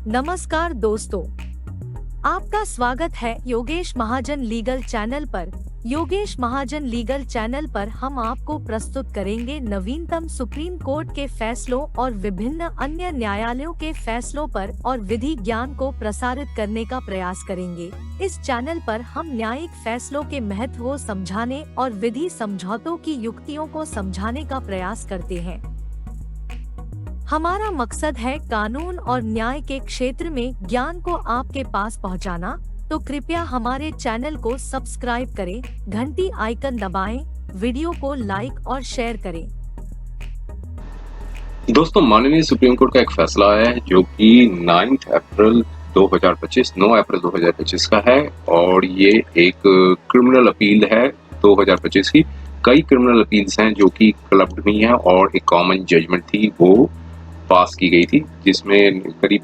नमस्कार दोस्तों, आपका स्वागत है योगेश महाजन लीगल चैनल पर। योगेश महाजन लीगल चैनल पर हम आपको प्रस्तुत करेंगे नवीनतम सुप्रीम कोर्ट के फैसलों और विभिन्न अन्य न्यायालयों के फैसलों पर और विधि ज्ञान को प्रसारित करने का प्रयास करेंगे। इस चैनल पर हम न्यायिक फैसलों के महत्व को समझाने और विधि समझौतों की युक्तियों को समझाने का प्रयास करते हैं। हमारा मकसद है कानून और न्याय के क्षेत्र में ज्ञान को आपके पास पहुंचाना, तो कृपया हमारे चैनल को सब्सक्राइब करें, घंटी आइकन दबाएं, वीडियो को लाइक और शेयर करें। दोस्तों, माननीय सुप्रीम कोर्ट का एक फैसला है जो कि 9 अप्रैल 2025 का है और ये एक क्रिमिनल अपील है 2025 की। कई क्रिमिनल अपील्स हैं जो कि क्लब्ड हुई हैं और एक कॉमन जजमेंट थी वो पास की गई थी, जिसमें करीब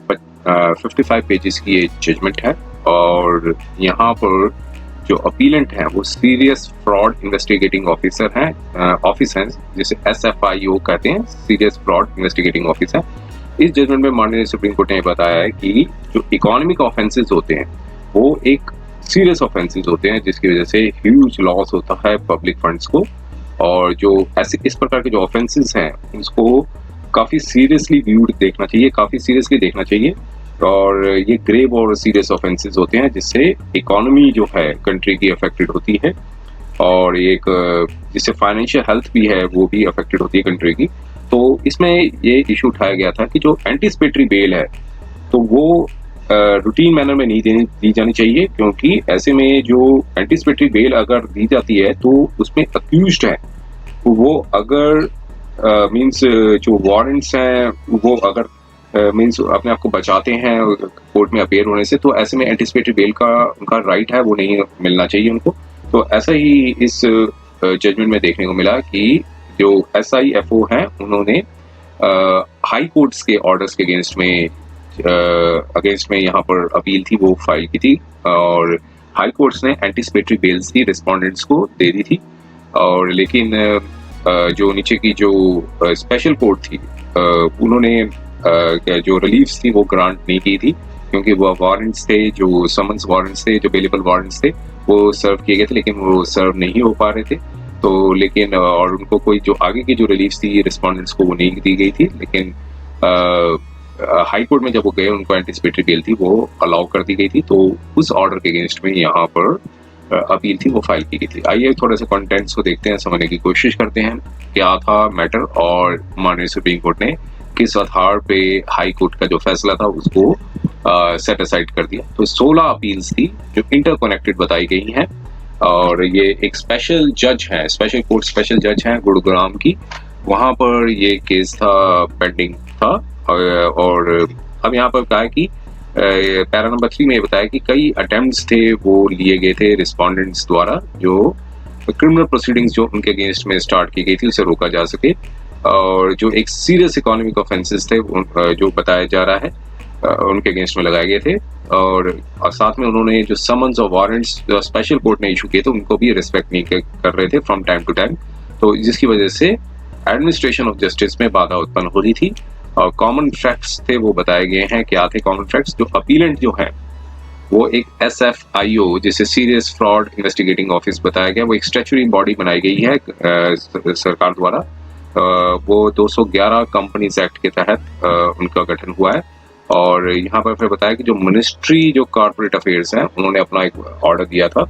55 पेजेस की ये जजमेंट है। और यहाँ पर जो अपीलेंट हैं वो सीरियस फ्रॉड इन्वेस्टिगेटिंग ऑफिसर हैं, जिसे SFIO कहते हैं, सीरियस फ्रॉड इन्वेस्टिगेटिंग ऑफिसर। इस जजमेंट में माननीय सुप्रीम कोर्ट ने बताया है कि जो इकोनॉमिक ऑफेंसेस होते हैं वो एक सीरियस ऑफेंसेस होते हैं, जिसकी वजह से ह्यूज लॉस होता है पब्लिक फंड्स को। और जो ऐसे इस प्रकार के जो ऑफेंसेस हैं उसको काफ़ी सीरियसली काफ़ी सीरियसली देखना चाहिए। और ये ग्रेव और सीरियस ऑफेंसेस होते हैं जिससे इकोनॉमी जो है कंट्री की अफेक्टेड होती है, और एक जिससे फाइनेंशियल हेल्थ भी है वो भी अफेक्टेड होती है कंट्री की। तो इसमें ये इशू उठाया गया था कि जो एंटीसिपेटरी बेल है तो वो रूटीन मैनर में नहीं दी जानी चाहिए, क्योंकि ऐसे में जो एंटीसिपेटरी बेल अगर दी जाती है तो उसमें अक्यूज्ड है वो अगर मीन्स जो वारंट्स हैं वो अगर मीन्स अपने आप को बचाते हैं कोर्ट में अपेयर होने से, तो ऐसे में एंटीसिपेटरी बेल का उनका राइट है वो नहीं मिलना चाहिए उनको। तो ऐसा ही इस जजमेंट में देखने को मिला कि जो SIFO हैं उन्होंने हाई कोर्ट्स के ऑर्डर्स के अगेंस्ट में यहाँ पर अपील थी वो फाइल की थी, और हाई कोर्ट्स ने एंटीसिपेटरी बेल्स की रिस्पोंडेंट्स को दे दी थी। और लेकिन जो नीचे की जो स्पेशल कोर्ट थी उन्होंने जो रिलीफ्स थी वो ग्रांट नहीं की थी, क्योंकि वो वारंट्स थे, जो समन्स वारंट्स थे, जो बेलेबल वारंट्स थे वो सर्व किए गए थे लेकिन वो सर्व नहीं हो पा रहे थे। तो लेकिन और उनको कोई जो आगे की जो रिलीफ्स थी रिस्पोंडेंट्स को वो नहीं दी गई थी, लेकिन हाई कोर्ट में जब वो गए उनको एंटीसिपेटरी बेल थी वो अलाउ कर दी गई थी। तो उस ऑर्डर के अगेंस्ट में यहाँ पर अपील थी वो फाइल की गई थी। आइए थोड़े से कंटेंट्स को देखते हैं, समझने की कोशिश करते हैं क्या था मैटर और माननीय सुप्रीम कोर्ट ने किस आधार पे हाई कोर्ट का जो फैसला था उसको सेट असाइड कर दिया। तो 16 अपील्स थी जो इंटरकनेक्टेड बताई गई हैं, और ये एक स्पेशल जज हैं गुरुग्राम की, वहां पर ये केस था पेंडिंग था। और अब यहाँ पर कहा है कि पैरा नंबर 3 में बताया कि कई अटेम्प्ट्स थे वो लिए गए थे रिस्पोंडेंट्स द्वारा, जो क्रिमिनल प्रोसीडिंग्स जो उनके अगेंस्ट में स्टार्ट की गई थी उसे रोका जा सके। और जो एक सीरियस इकोनॉमिक ऑफेंसेस थे जो बताया जा रहा है उनके अगेंस्ट में लगाए गए थे। और साथ में उन्होंने जो समन्स और वारंट्स जो स्पेशल कोर्ट ने इशू किए थे उनको भी रिस्पेक्ट नहीं कर रहे थे फ्रॉम टाइम टू टाइम, तो जिसकी वजह से एडमिनिस्ट्रेशन ऑफ जस्टिस में बाधा उत्पन्न हो रही थी। और कॉमन फैक्ट्स थे वो बताए गए हैं। क्या थे कॉमन फैक्ट्स? जो अपीलेंट जो है वो एक SFIO जिसे सीरियस फ्रॉड इन्वेस्टिगेटिंग ऑफिस बताया गया, वो एक स्टैच्यूटरी बॉडी बनाई गई है सरकार द्वारा। वो 211 कंपनीज एक्ट के तहत उनका गठन हुआ है। और यहाँ पर फिर बताया कि जो मिनिस्ट्री जो कॉर्पोरेट अफेयर्स हैं उन्होंने अपना एक ऑर्डर दिया था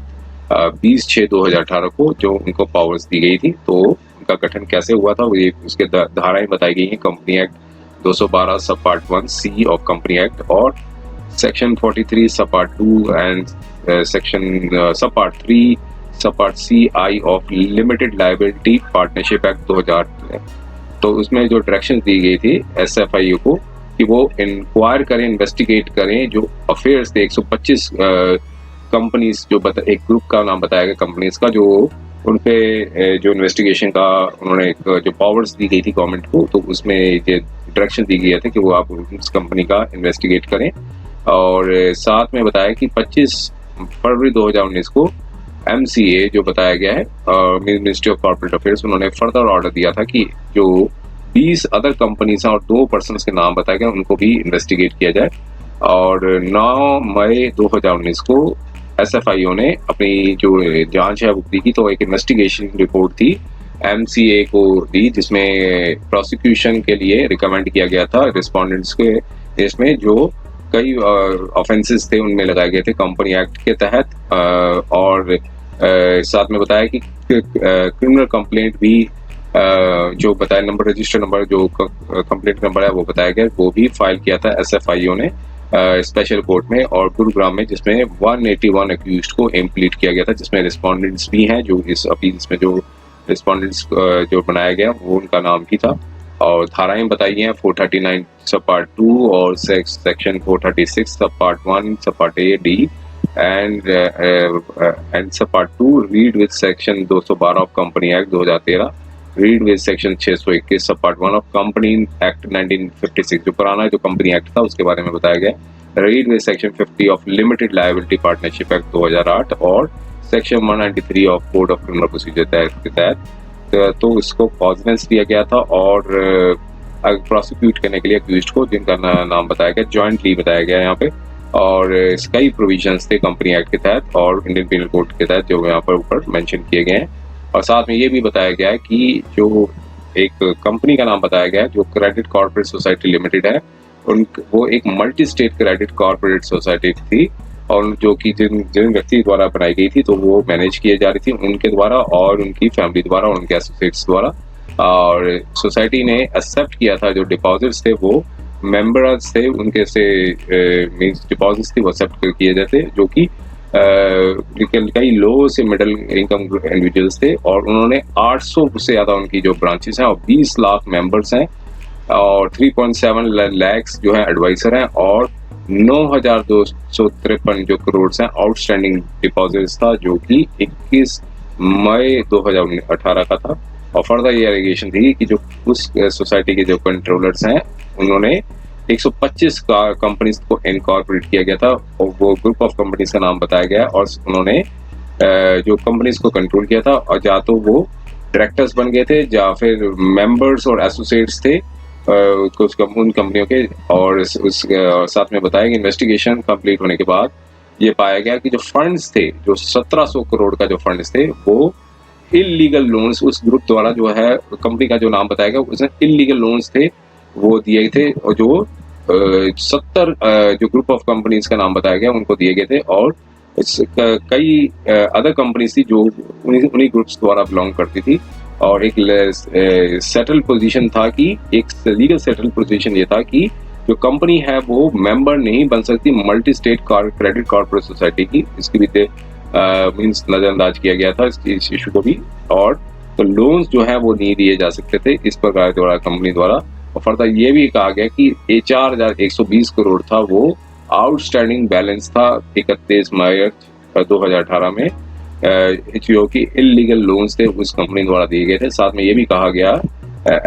20/6/2018 को, जो उनको पावर्स दी गई थी। तो उनका गठन कैसे हुआ था वो उसके धाराएं बताई गई हैं। कंपनी एक्ट 212 सब part 1C of company act, और सेक्शन 43 सब पार्ट 2 एंड सेक्शन सब पार्ट 3 सब part CI of limited liability partnership act 2000। तो उसमें जो डायरेक्शन दी गई थी SFIO को कि वो इंक्वायर करें, इन्वेस्टिगेट करें जो अफेयर्स थे 125 कंपनीज, जो एक ग्रुप का नाम बताया गया कंपनीज का, जो उनपे जो इन्वेस्टिगेशन का उन्होंने जो पावर्स दी गई थी गवर्नमेंट को, तो उसमें ये डायरेक्शन दी गई थी कि वो आप उस कंपनी का इन्वेस्टिगेट करें। और साथ में बताया कि 25 फरवरी 2019 को MCA जो बताया गया है मिनिस्ट्री ऑफ कॉर्पोरेट अफेयर्स, उन्होंने फर्दर ऑर्डर दिया था कि जो 20 अदर कंपनीज हैं और 2 पर्सन्स के नाम बताए गए उनको भी इन्वेस्टिगेट किया जाए। और 9 मई 2019 को एसएफआईओ ने अपनी जो जांच है वो दी की, तो एक इन्वेस्टिगेशन रिपोर्ट थी एमसीए को दी, जिसमें प्रोसिक्यूशन के लिए रिकमेंड किया गया था रिस्पोंडेंट्स के, इसमें जो कई ऑफेंसेस थे उनमें लगाए गए थे कंपनी एक्ट के तहत, और साथ में बताया कि क्रिमिनल कंप्लेंट भी जो बताया नंबर, रजिस्टर नंबर जो कंप्लेंट नंबर है वो बताया गया, वो भी फाइल किया था एसएफआईओ ने स्पेशल कोर्ट में और गुरुग्राम में, जिसमें 181 अक्यूज्ड को इम्प्लीट किया गया था, जिसमें रिस्पोंडेंट्स भी हैं। जो इस अपील्स में जो रिस्पोंडेंट्स जो बनाया गया वो उनका नाम भी था, और धाराएं बताई हैं 439 सब पार्ट 2 और सेक्शन 436 सब पार्ट 1 सब पार्ट ए डी एंड सब part 2 read with section 212 of company act 2013, read with section 621 सब पार्ट 1 ऑफ कंपनी एक्ट 1956, जो पुराना जो कंपनी एक्ट था उसके बारे में बताया गया, read with section 50 of limited liability partnership act 2008 और section 193 of code of criminal procedure के तहत। तो इसको कॉजनेंस दिया गया था और प्रोसिक्यूट करने के लिए अक्यूज्ड को, जिनका नाम बताया गया, जॉइंटली बताया गया यहाँ पे, और कई प्रोविजंस थे कंपनी एक्ट के तहत और इंडियन पीनल कोड के तहत जो यहाँ पर ऊपर मेंशन किए गए हैं। और साथ में ये भी बताया गया है कि जो एक कंपनी का नाम बताया गया है जो क्रेडिट कॉर्पोरेट सोसाइटी लिमिटेड है, वो एक multi state credit corporate society थी, और जो कि जिन व्यक्ति द्वारा बनाई गई थी, तो वो मैनेज किए जा रही थी उनके द्वारा और उनकी फैमिली द्वारा और उनके एसोसिएट्स द्वारा। और सोसाइटी ने एक्सेप्ट किया था जो डिपॉजिट्स थे वो मेंबर्स थे उनके से मींस डिपॉजिट्स थे वो एक्सेप्ट किए जाते, जो कि कई लो से मिडिल इनकम इंडिविजुअल्स थे, और उन्होंने 800 से ज़्यादा उनकी जो ब्रांचेस हैं और 20 लाख मेंबर्स हैं, और 3.7 लाख जो है एडवाइजर हैं, और 9,253 जो करोड़ हैं आउटस्टैंडिंग डिपॉजिट्स था, जो कि 21 मई 2018 का था। और फर्दर ये एलिगेशन थी कि जो उस सोसाइटी के जो कंट्रोलर्स हैं उन्होंने 125 कंपनीज को इनकॉर्पोरेट किया गया था, और वो ग्रुप ऑफ कंपनीज का नाम बताया गया, और उन्होंने जो कंपनीज को कंट्रोल किया था, और या तो वो डायरेक्टर्स बन गए थे या फिर मेंबर्स और एसोसिएट्स थे उन कंपनियों के। और उस साथ में बताया कि इन्वेस्टिगेशन कंप्लीट होने के बाद ये पाया गया कि जो फंड्स थे, जो 1700 करोड़ का जो फंड्स थे, वो इलीगल लोन्स उस ग्रुप द्वारा जो है कंपनी का जो नाम बताया गया उसमें इलीगल लोन्स थे वो दिए थे, और जो 70 जो ग्रुप ऑफ कंपनीज का नाम बताया गया उनको दिए गए थे, और कई अदर कंपनीज थी जो उन्हीं ग्रुप्स द्वारा बिलोंग करती थी। और एक सेटल पोजीशन था कि एक लीगल सेटल पोजीशन ये था कि जो कंपनी है वो मेंबर नहीं बन सकती multi state credit corporate society की, इसकी भी मींस नजरअंदाज किया गया था इस इशू को भी, और तो लोन्स जो है वो नहीं दिए जा सकते थे इस प्रकार द्वारा कंपनी द्वारा। और फर्दर ये भी कहा गया कि 4,120 करोड़ था वो आउटस्टैंडिंग बैलेंस था 31 मार्च 2018 में, जो कि इलीगल लोन्स थे उस कंपनी द्वारा दिए गए थे। साथ में ये भी कहा गया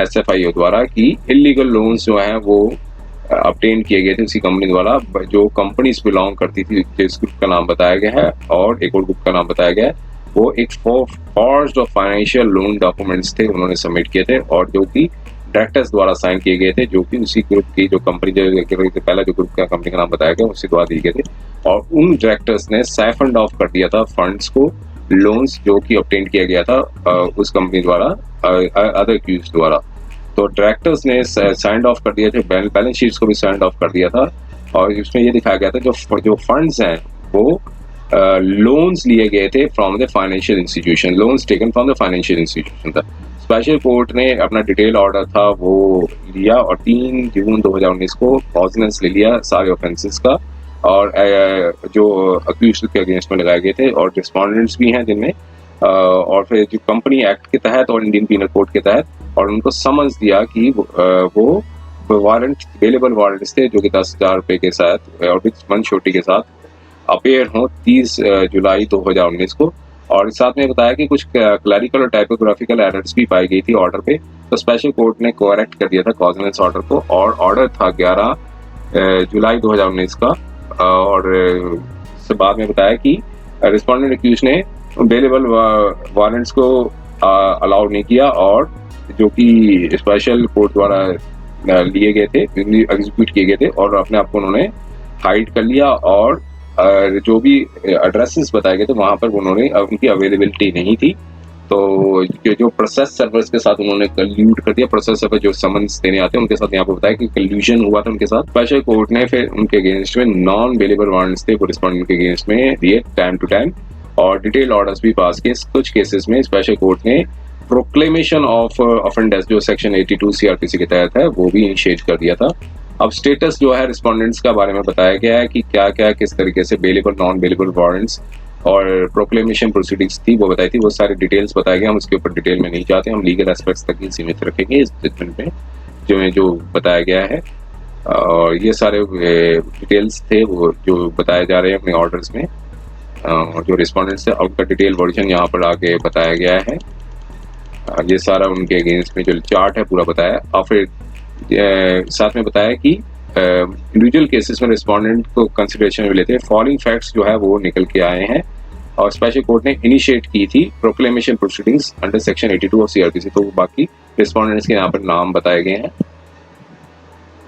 एसएफआईओ द्वारा कि इलीगल लोन्स जो हैं वो ऑब्टेन किए गए थे उसी कंपनी द्वारा, जो कंपनीज बिलोंग करती थी, जिस ग्रुप का नाम बताया गया है और एक और ग्रुप का नाम बताया गया है, वो एक forged of financial loan documents थे उन्होंने सबमिट किए थे, और जो कि डायरेक्टर्स द्वारा साइन किए गए थे, जो कि उसी ग्रुप की जो कंपनी जो पहला जो ग्रुप का कंपनी का नाम बताया गया उसी द्वारा दिए गए थे। और उन डायरेक्टर्स ने साइफंड ऑफ कर दिया था फंड्स को, लोन्स जो कि ऑब्टेन किया गया था उस कंपनी द्वारा अदर एक्यूज्ड द्वारा। तो डायरेक्टर्स ने साइंड ऑफ कर दिए थे, बैलेंस शीट्स को भी साइंड ऑफ कर दिया था, और इसमें ये दिखाया गया था जो फंड्स हैं वो लोन्स लिए गए थे from the financial institution, loans taken from the financial institution था। स्पेशल कोर्ट ने अपना डिटेल ऑर्डर था वो लिया, और 3 जून 2019 को कॉजनेंस ले लिया सारे ऑफेंसेस का, और जो अक्यूज्ड के अगेंस्ट में लगाए गए थे, और रिस्पोंडेंट्स भी हैं जिनमें, और फिर जो कंपनी एक्ट के तहत और इंडियन पीनल कोड के तहत, और उनको समझ दिया कि वो वारंट अवेलेबल वारंट्स थे जो कि 10,000 रुपये के साथ और विद वन श्योरिटी के साथ अपेयर हों 30 जुलाई 2019 को। और साथ में बताया कि कुछ क्लैरिकल और टाइपोग्राफिकल एरर्स भी पाई गई थी ऑर्डर पे, तो स्पेशल कोर्ट ने करेक्ट कर दिया था कॉजनेंस ऑर्डर को, और ऑर्डर था 11 जुलाई 2019 का। और बाद में बताया कि रिस्पोंडेंट एक्यूज ने अवेलेबल वारंट्स को अलाउ नहीं किया, और जो कि स्पेशल कोर्ट द्वारा लिए गए थे, एग्जीक्यूट किए गए थे, और अपने आप को उन्होंने हाइड कर लिया और जो भी एड्रेसेस बताए गए थे वहां पर उन्होंने उनकी अवेलेबिलिटी नहीं थी, तो जो प्रोसेस सर्वर्स के साथ उन्होंने कल्यूड कर दिया। प्रोसेस सर्वर जो समन्स देने आते हैं उनके साथ यहाँ पे बताया कि कल्यूजन हुआ था उनके साथ। स्पेशल कोर्ट ने फिर उनके अगेंस्ट में नॉन बेलेबल वारंट्स थे वो रिस्पोंडेंट के अगेंस्ट में दिए टाइम टू टाइम, और डिटेल ऑर्डर्स भी पास किए। कुछ केसेस में स्पेशल कोर्ट ने प्रोक्लेमेशन ऑफ ऑफेंडर्स जो सेक्शन 82 सीआरपीसी के तहत है वो भी इनिशिएट कर दिया था। अब स्टेटस जो है रिस्पोंडेंट्स का बारे में बताया गया है कि क्या क्या किस तरीके से बेलेबल नॉन बेलेबल वारंट्स और प्रोक्लेमेशन प्रोसीडिंग्स थी वो बताई थी, वो सारे डिटेल्स बताए गए। हम उसके ऊपर डिटेल में नहीं जाते, हम लीगल एस्पेक्ट्स तक ही सीमित रखेंगे इस जजमेंट में जो बताया गया है। और ये सारे डिटेल्स थे वो जो बताए जा रहे हैं अपने ऑर्डर्स में, जो रिस्पोंडेंट्स थे उनका डिटेल वर्जन यहाँ पर आगे बताया गया है। ये सारा उनके अगेंस्ट में जो चार्ट है पूरा बताया, और फिर साथ में बताया कि इंडिविजुअल केसेस में रिस्पोंडेंट को कंसिडरेशन में लेते हैं फॉलोइंग फैक्ट्स जो है वो निकल के आए हैं, और स्पेशल कोर्ट ने इनिशिएट की थी proclamation proceedings under section 82 of CrPC. तो बाकी रिस्पोंडेंट्स के यहाँ पर नाम बताए गए हैं,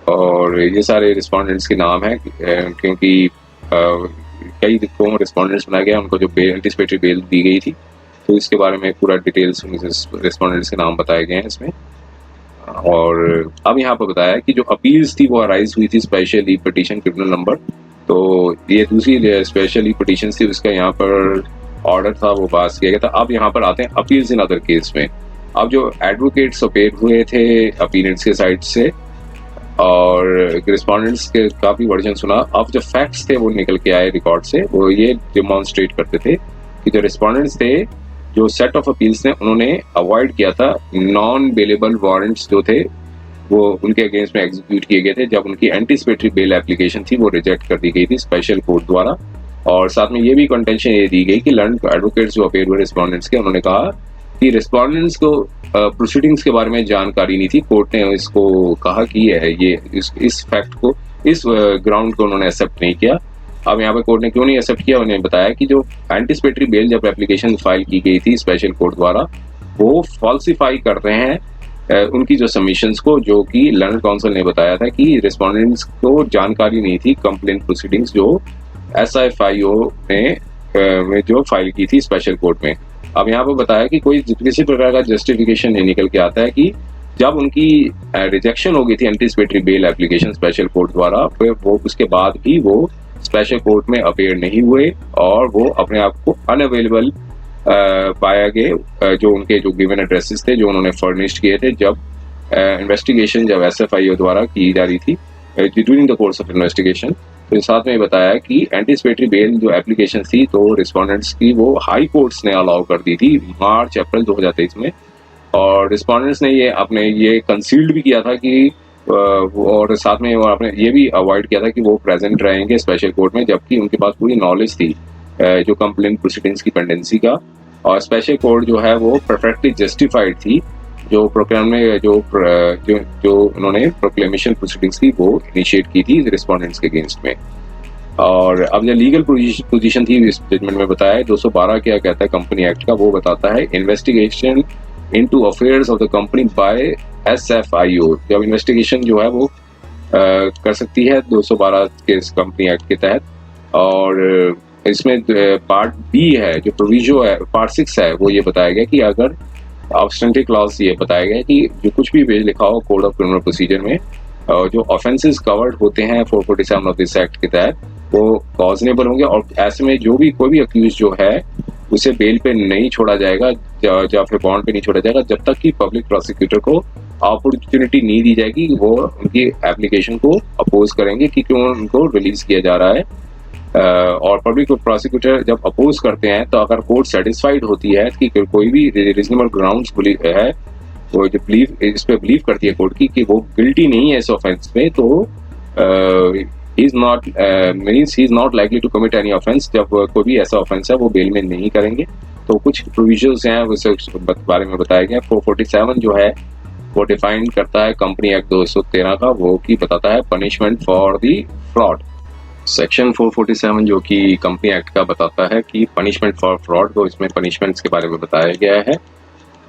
और ये सारे रिस्पोंडेंट्स के नाम हैं क्योंकि कई को रिस्पोंडेंट्स बनाया गया, उनको जो एंटिसिपेटरी बेल दी गई थी, तो इसके बारे में पूरा डिटेल्स रिस्पोंडेंट्स के नाम बताए गए हैं इसमें। और अब यहाँ पर बताया कि जो अपील्स थी वो अराइज हुई थी special leave petition criminal number, तो ये दूसरी स्पेशल लीव पिटीशन थी उसका यहाँ पर ऑर्डर था वो पास किया गया था। अब यहाँ पर आते हैं अपील्स इन अदर केस में। अब जो एडवोकेट्स अपेयर हुए थे अपीलेंट्स के साइड से और रिस्पोंडेंट्स के काफी वर्जन सुना, अब जो फैक्ट्स थे वो निकल के आए रिकॉर्ड से, वो ये डिमॉन्स्ट्रेट करते थे कि जो रिस्पोंडेंट्स थे जो सेट ऑफ अपील्स ने उन्होंने अवॉइड किया था नॉन बेलेबल वारंट्स जो थे वो उनके अगेंस्ट में एग्जीक्यूट किए गए थे जब उनकी एंटीसिपेटरी बेल एप्लीकेशन थी वो रिजेक्ट कर दी गई थी स्पेशल कोर्ट द्वारा। और साथ में ये भी कंटेंशन ये दी गई कि लर्न एडवोकेट्स जो अपेयर हुए रिस्पोंडेंट्स के, उन्होंने कहा कि रिस्पोंडेंट्स को प्रोसीडिंग्स के बारे में जानकारी नहीं थी। कोर्ट ने इसको कहा कि ये इस फैक्ट को, इस ग्राउंड को उन्होंने एक्सेप्ट नहीं किया। अब यहाँ पे कोर्ट ने क्यों नहीं एक्सेप्ट किया, उन्हें बताया कि जो एंटीसिपेटरी बेल जब एप्लीकेशन फाइल की गई थी स्पेशल कोर्ट द्वारा वो फॉल्सिफाई कर रहे हैं उनकी जो सबमिशंस को, जो कि लर्नड काउंसिल ने बताया था कि रिस्पोंडेंट्स को जानकारी नहीं थी कंप्लेंट प्रोसीडिंग्स जो SIFIO में जो फाइल की थी स्पेशल कोर्ट में। अब यहाँ पर बताया कि कोई किसी प्रकार का जस्टिफिकेशन नहीं निकल के आता है कि जब उनकी रिजेक्शन हो गई थी anticipatory bail application special court द्वारा, फिर वो उसके बाद भी वो स्पेशल कोर्ट में अपेयर नहीं हुए और वो अपने आप को अनअवेलेबल पाया गए जो उनके जो गिवन एड्रेसेस थे जो उन्होंने फर्निश्ड किए थे जब इन्वेस्टिगेशन जब SFIO द्वारा की जा रही थी during the course of investigation. तो साथ में बताया कि एंटीसिपेटरी बेल जो एप्लीकेशन थी तो रिस्पोंडेंट्स की वो हाई कोर्ट्स ने अलाउ कर दी थी मार्च अप्रैल 2023 में, और रिस्पोंडेंट्स ने ये कंसील्ड भी किया था कि और साथ में आपने ये भी अवॉइड किया था कि वो प्रेजेंट रहेंगे स्पेशल कोर्ट में, जबकि उनके पास पूरी नॉलेज थी जो कंप्लेंट प्रोसीडिंग्स की पेंडेंसी का, और स्पेशल कोर्ट जो है वो परफेक्टली जस्टिफाइड थी जो प्रोग्राम में जो उन्होंने प्रोक्लेमेशन प्रोसीडिंग्स थी वो इनिशिएट की थी रिस्पोंडेंट्स के अगेंस्ट में। और अब जो लीगल पोजीशन थी इस जजमेंट में बताया 212 क्या कहता है कंपनी एक्ट का, वो बताता है investigation into affairs of the company by SFIO। जब इन्वेस्टिगेशन जो है वो कर सकती है 212 के कंपनी एक्ट के तहत, और इसमें पार्ट बी है जो प्रोविजो है, पार्ट 6 है, वो ये बताया गया कि अगर ऑब्स्टेंटिव क्लॉज ये बताया गया कि जो कुछ भी लिखा हो कोड ऑफ क्रिमिनल प्रोसीजर में जो ऑफेंसेस कवर्ड होते हैं 447 ऑफ दिस एक्ट के तहत वो कॉजनेबल होंगे, और ऐसे में जो भी कोई भी अक्यूज जो है उसे बेल पे नहीं छोड़ा जाएगा या फिर बॉन्ड पे नहीं छोड़ा जाएगा जब तक कि पब्लिक प्रोसिक्यूटर को अपॉर्चुनिटी नहीं दी जाएगी वो उनकी एप्लीकेशन को अपोज करेंगे कि क्यों उनको रिलीज किया जा रहा है। और पब्लिक प्रोसिक्यूटर जब अपोज करते हैं तो अगर कोर्ट सेटिस्फाइड होती है कि कोई भी रीजनेबल ग्राउंड्स है वो जो इस पे बिलीव करती है कोर्ट की कि वो गिल्टी नहीं है इस ऑफेंस में, तो he is not likely to commit any offense, जब कोई भी ऐसा ऑफेंस है वो बेल में नहीं करेंगे। तो कुछ प्रोविजंस हैं उस बारे में बताया गया। 447 जो है वो डिफाइन करता है कंपनी एक्ट 213 का, वो की बताता है punishment for the fraud. Section 447 जो कि कंपनी एक्ट का बताता है कि पनिशमेंट फॉर फ्रॉड, तो इसमें पनिशमेंट्स के बारे में बताया गया है।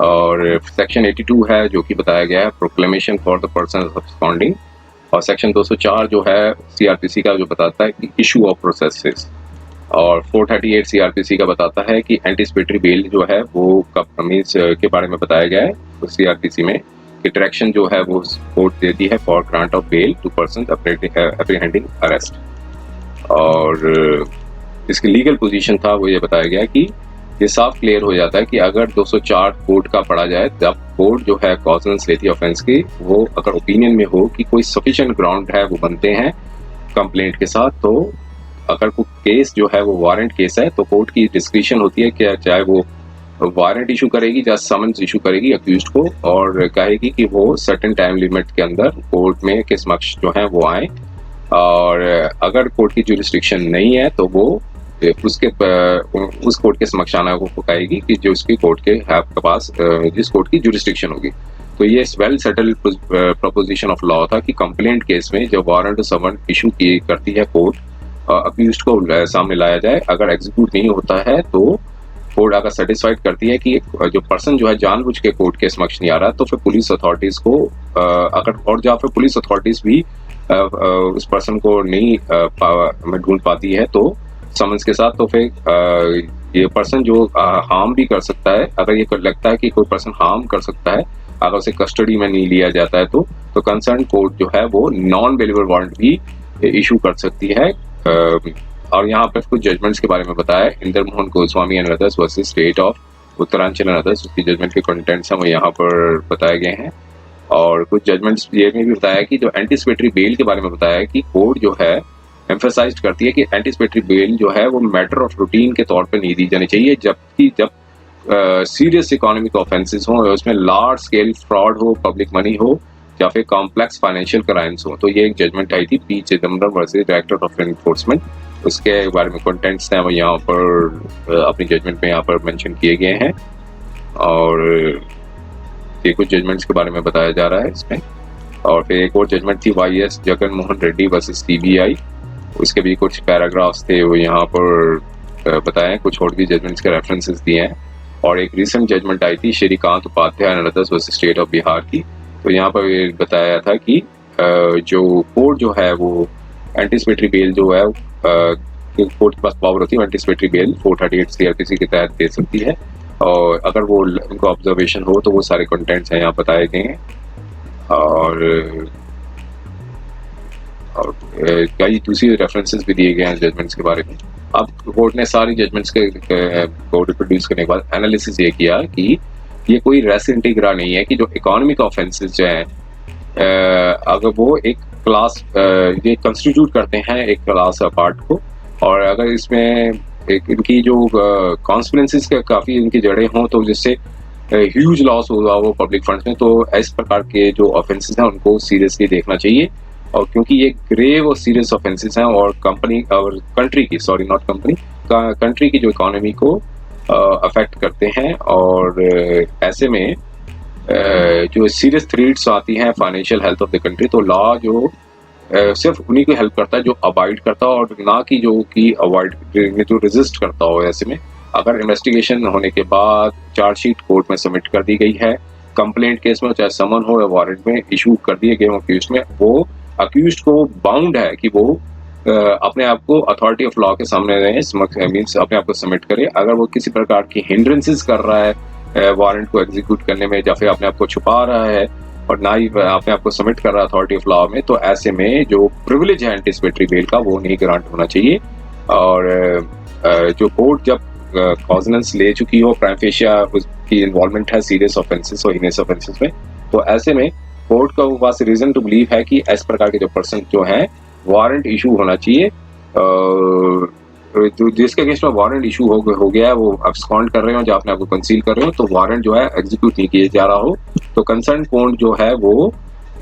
और सेक्शन 82 है जो कि बताया गया है प्रोक्लेमेशन फॉर द पर्सन सब्सकॉन्डिंग, और सेक्शन 204 जो है सीआरपीसी का जो बताता है कि इशू ऑफ प्रोसेसेस, और 438 सीआरपीसी का बताता है कि एंटीसिपेटरी बेल जो है वो कब मीन्स के बारे में बताया गया है उस सीआरपीसी में कि डायरेक्शन जो है वो कोर्ट देती है for grant of bail to person apprehending arrest. और इसकी लीगल पोजीशन था वो ये बताया गया कि ये साफ क्लियर हो जाता है कि अगर 204 कोर्ट का पढ़ा जाए, जब कोर्ट जो है कॉजनेंस लेती है ऑफेंस की, वो अगर ओपिनियन में हो कि कोई सफिशिएंट ग्राउंड है वो बनते हैं कंप्लेंट के साथ, तो अगर कोई केस जो है वो वारंट केस है तो कोर्ट की डिस्क्रिशन होती है कि चाहे वो वारंट इशू करेगी या समन्स इशू करेगी अक्यूज्ड को, और कहेगी कि वो सर्टेन टाइम लिमिट के अंदर कोर्ट में के समक्ष जो है वो आए, और अगर कोर्ट की जुरिस्डिक्शन नहीं है तो वो उसके उस कोर्ट के समक्ष आना को कहेगी कि जो उसकी कोर्ट के पास जिस कोर्ट की जुरिस्डिक्शन होगी। तो ये well settled proposition of law था कि कंप्लेंट केस में जब वारंट समन इशू की करती है कोर्ट, अक्यूज्ड को सामने लाया जाए, अगर एग्जीक्यूट नहीं होता है तो कोर्ट अगर सेटिस्फाइड करती है कि जो पर्सन जो है जानबूझ के कोर्ट के समक्ष नहीं आ रहा, तो फिर पुलिस अथॉरिटीज को अगर और जहाँ फिर पुलिस अथॉरिटीज भी उस पर्सन को नहीं ढूंढ पाती है तो समन्स के साथ, तो फिर ये पर्सन जो हार्म भी कर सकता है, अगर ये लगता है कि कोई पर्सन हार्म कर सकता है, अगर उसे कस्टडी में नहीं लिया जाता है तो कंसर्न कोर्ट जो है वो नॉन बेलेबल वारंट भी इशू कर सकती है। और यहाँ पर कुछ जजमेंट्स के बारे में बताया है, Inder Mohan Goswami and others versus state of Uttaranchal and others, उसकी जजमेंट के कंटेंट्स हैं वो यहाँ पर बताए गए हैं। और कुछ जजमेंट्स ये में भी बताया कि जो एंटीसिपेटरी बेल के बारे में बताया है कि कोर्ट जो है एम्फेसाइज करती है कि एंटीसिपेटरी बेल जो है वो मैटर ऑफ रूटीन के तौर पर नहीं दी जानी चाहिए, जबकि जब सीरियस इकोनॉमिक ऑफेंसेस हो, उसमें लार्ज स्केल फ्रॉड हो, पब्लिक मनी हो, या फिर कॉम्प्लेक्स फाइनेंशियल क्राइम्स हो। तो ये एक जजमेंट आई थी P Chidambaram versus director of enforcement, उसके बारे में कंटेंट्स हैं वो यहाँ पर अपनी जजमेंट में यहाँ पर मेंशन किए गए हैं। और ये कुछ जजमेंट्स के बारे में बताया जा रहा है इसमें। और फिर एक और जजमेंट थी Y S Jagan Mohan Reddy versus CBI, उसके भी कुछ पैराग्राफ्स थे वो यहाँ पर बताए, कुछ और भी जजमेंट्स के रेफरेंसेस दिए हैं। और एक रिसेंट जजमेंट आई थी Srikant Upadhyay and others versus state of Bihar की, तो यहाँ पर ये बताया था कि जो कोर्ट जो है वो एंटीसिपेटरी बेल जो है कोर्ट के पास पावर होती है, एंटीसिपेटरी बेल 438 सीआरपीसी के तहत दे सकती है, और अगर वो उनको ऑब्जर्वेशन हो तो वो सारे कंटेंट्स हैं यहाँ बताए गए हैं। और कई दूसरी रेफरेंसेस भी दिए गए हैं जजमेंट्स के बारे में। अब कोर्ट ने सारी जजमेंट्स को रिप्रोड्यूस करने के बाद एनालिसिस ये किया कि ये कोई रेस इंटीग्रा नहीं है कि जो इकोनॉमिक ऑफेंसेस जो हैं अगर वो एक क्लास ये कंस्टिट्यूट करते हैं एक क्लास पार्ट को, और अगर इसमें एक इनकी जो कॉन्सिक्वेंसेस के काफ़ी इनकी जड़ें हों तो जिससे ह्यूज लॉस होगा वो पब्लिक फंड्स में, तो इस प्रकार के जो ऑफेंसेस हैं उनको सीरियसली देखना चाहिए। और क्योंकि ये ग्रेव और सीरियस ऑफेंसेस हैं और कंपनी और कंट्री की कंट्री की जो इकोनॉमी को अफेक्ट करते हैं, और ऐसे में जो सीरियस थ्रेट्स आती हैं financial health of the country, तो लॉ जो सिर्फ उन्हीं को हेल्प करता है जो अवॉइड करता है, और ना कि जो कि अवॉइड जो रेजिस्ट करता हो। ऐसे में अगर इन्वेस्टिगेशन होने के बाद चार्जशीट कोर्ट में सबमिट कर दी गई है, कंप्लेंट केस में चाहे समन हो या वारंट में इशू कर दिए गए अक्यूज्ड में, वो अक्यूज्ड को बाउंड है कि वो अपने आप को अथॉरिटी ऑफ लॉ के सामने मीन्स अपने आप को सबमिट करे। अगर वो किसी प्रकार की हिंड्रेंसेस कर रहा है वारंट को एग्जीक्यूट करने में, या फिर अपने आप को छुपा रहा है और ना ही अपने आप को सबमिट कर रहा है अथॉरिटी ऑफ लॉ में, तो ऐसे में जो प्रिविलेज है एंटीसिपेटरी बेल का वो नहीं ग्रांट होना चाहिए। और जो कोर्ट जब कॉजनेंस ले चुकी हो, प्राइम फेशिया उसकी इन्वॉल्वमेंट है सीरियस ऑफेंसेस और हिनेस ऑफेंसेस में, तो ऐसे में कोर्ट का पास रीजन टू बिलीव है कि इस प्रकार के जो पर्सन जो हैं वारंट इशू होना चाहिए। तो जिसके केस में वारंट इशू हो गया है, वो अब्सकॉन्ड कर रहे हो, जो अपने आप को कंसील कर रहे हो, तो वारंट जो है एग्जीक्यूट नहीं किया जा रहा हो, तो कंसर्न कोर्ट जो है वो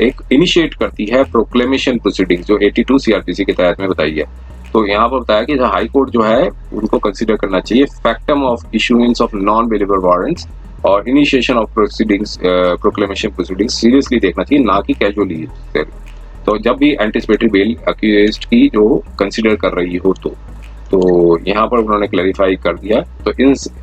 एक इनिशिएट करती है प्रोक्लेमेशन प्रोसीडिंग्स जो 82 सीआरपीसी के तहत में बताई है। तो यहाँ पर बताया कि हाई कोर्ट जो है उनको कंसीडर करना चाहिए factum of issuance of non bailable warrants और initiation of proceedings proclamation proceedings seriously देखना चाहिए, ना कि कैजुअली। तो जब भी एंटीसिपेटरी बेल अक्यूज्ड की जो कंसीडर कर रही हो तो यहाँ पर उन्होंने क्लैरिफाई कर दिया। तो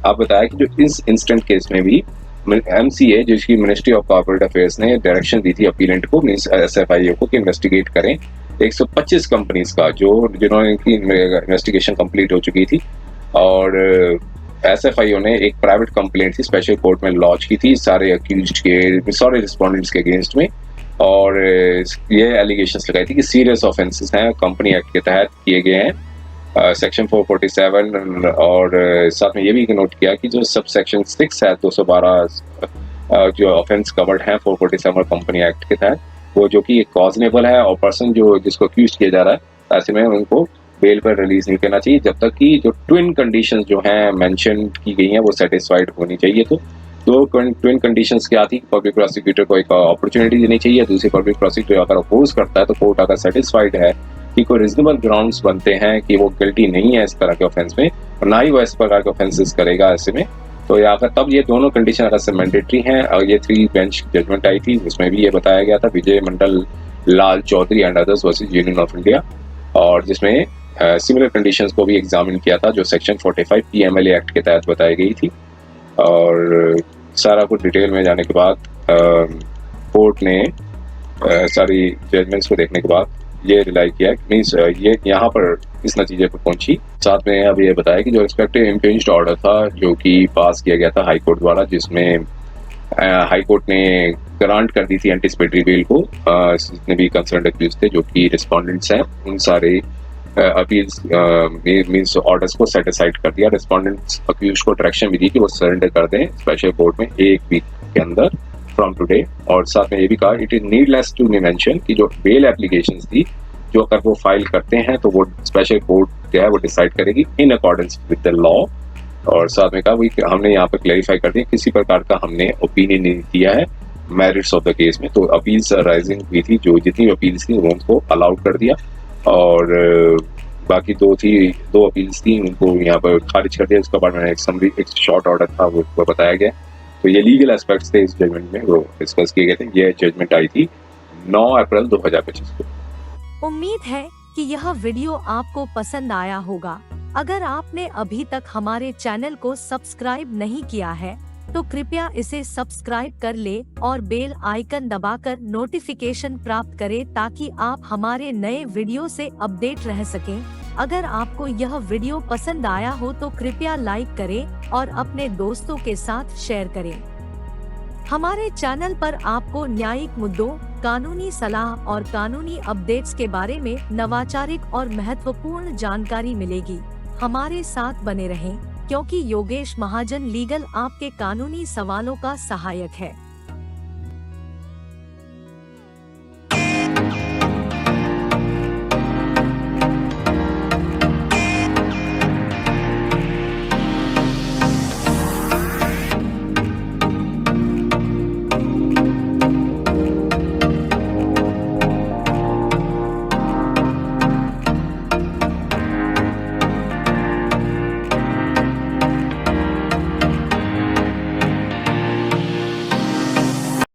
आप बताया कि जो इस इंस्टेंट केस में भी MCA जिसकी मिनिस्ट्री ऑफ कॉर्पोरेट अफेयर्स ने डायरेक्शन दी थी अपीलेंट को, मींस SFIO को, कि इन्वेस्टिगेट करें 125 कंपनीज का जिन्होंने की इन्वेस्टिगेशन कंप्लीट हो चुकी थी। और SFIO ने एक प्राइवेट कंप्लेंट थी स्पेशल कोर्ट में लॉन्च की थी सारे अक्यूज्ड के, सारे रिस्पोंडेंट्स के अगेंस्ट में, और ये एलिगेशंस लगाई थी कि सीरियस ऑफेंसेस हैं कंपनी एक्ट के तहत किए गए हैं, सेक्शन 447, और साथ में ये भी नोट किया कि जो सब सेक्शन 6 है 212 जो ऑफेंस कवर्ड है 447 कंपनी एक्ट के तहत, वो जो कि कॉजनेबल है, और पर्सन जो जिसको अक्यूज किया जा रहा है ऐसे में उनको बेल पर रिलीज नहीं करना चाहिए जब तक कि जो ट्विन कंडीशंस जो हैं मेंशन की गई हैं वो सेटिस्फाइड होनी चाहिए। तो दो ट्विन कंडीशंस क्या थी, पब्लिक प्रोसिक्यूटर को एक अपॉर्चुनिटी देनी चाहिए, दूसरी पब्लिक प्रोसिक्यूटर अगर अपोज करता है तो कोर्ट अगर सेटिस्फाइड है कि कोई रीजनेबल ग्राउंड्स बनते हैं कि वो गिल्टी नहीं है इस तरह के ऑफेंस में, और ना ही वो इस प्रकार के ऑफेंसेस करेगा ऐसे में, तो या अगर तब ये दोनों कंडीशन अगर से मैंडेटरी हैं। और ये 3 बेंच जजमेंट आई थी, उसमें भी ये बताया गया था, Vijay Mandal, Lal Chaudhary and others versus union of India, और जिसमें सिमिलर कंडीशंस को भी एग्जामिन किया था जो सेक्शन 45 PMLA एक्ट के तहत बताई गई थी। और सारा कुछ डिटेल में जाने के बाद कोर्ट ने सारी जजमेंट्स को देखने के बाद ये रिलाई किया, मीन्स ये यहाँ पर इस नतीजे पर पहुंची। साथ में अब ये बताया कि जो रिस्पेक्टिव इम्पेंज्ड ऑर्डर था जो कि पास किया गया था हाई कोर्ट द्वारा, जिसमें हाई कोर्ट ने ग्रांट कर दी थी एंटिसिपेटरी बेल को, जितने भी कंसर्न अक्यूज थे जो कि रिस्पोंडेंट्स हैं, उन सारे अपील्स मींस ऑर्डर्स को सेटिस्फाइड कर दिया। रिस्पोंडेंट्स अक्यूज को डायरेक्शन भी दी कि वो सरेंडर कर दें स्पेशल कोर्ट में 1 वीक के अंदर फ्रॉम टुडे। और साथ में ये भी कहा it is needless to be mention कि जो बेल एप्लीकेशंस थी जो अगर वो फाइल करते हैं तो वो स्पेशल कोर्ट जो है वो डिसाइड करेगी in accordance with the law. और साथ में कहा हमने यहाँ पर क्लैरिफाई कर दिया किसी प्रकार का हमने ओपिनियन नहीं दिया है मेरिट्स ऑफ द केस में। तो अपील्स राइजिंग हुई थी, जो जितनी अपील्स थी उनको अलाउड कर दिया, और बाकी 2 अपील्स थी उनको यहाँ पर खारिज कर दिया। उसके बाद मैंने एक शॉर्ट ऑर्डर था वो बताया गया। तो ये लीगल एस्पेक्ट्स थे इस जजमेंट में, वो डिस्कस किए गए थे। ये जजमेंट आई थी 9 अप्रैल 2025 को। उम्मीद है कि यह वीडियो आपको पसंद आया होगा। अगर आपने अभी तक हमारे चैनल को सब्सक्राइब नहीं किया है तो कृपया इसे सब्सक्राइब कर ले और बेल आइकन दबाकर नोटिफिकेशन प्राप्त करें ताकि आप हमारे नए वीडियो से अपडेट रह सकें। अगर आपको यह वीडियो पसंद आया हो तो कृपया लाइक करें और अपने दोस्तों के साथ शेयर करें। हमारे चैनल पर आपको न्यायिक मुद्दों, कानूनी सलाह और कानूनी अपडेट्स के बारे में नवाचारिक और महत्वपूर्ण जानकारी मिलेगी। हमारे साथ बने रहें क्योंकि योगेश महाजन लीगल आपके कानूनी सवालों का सहायक है।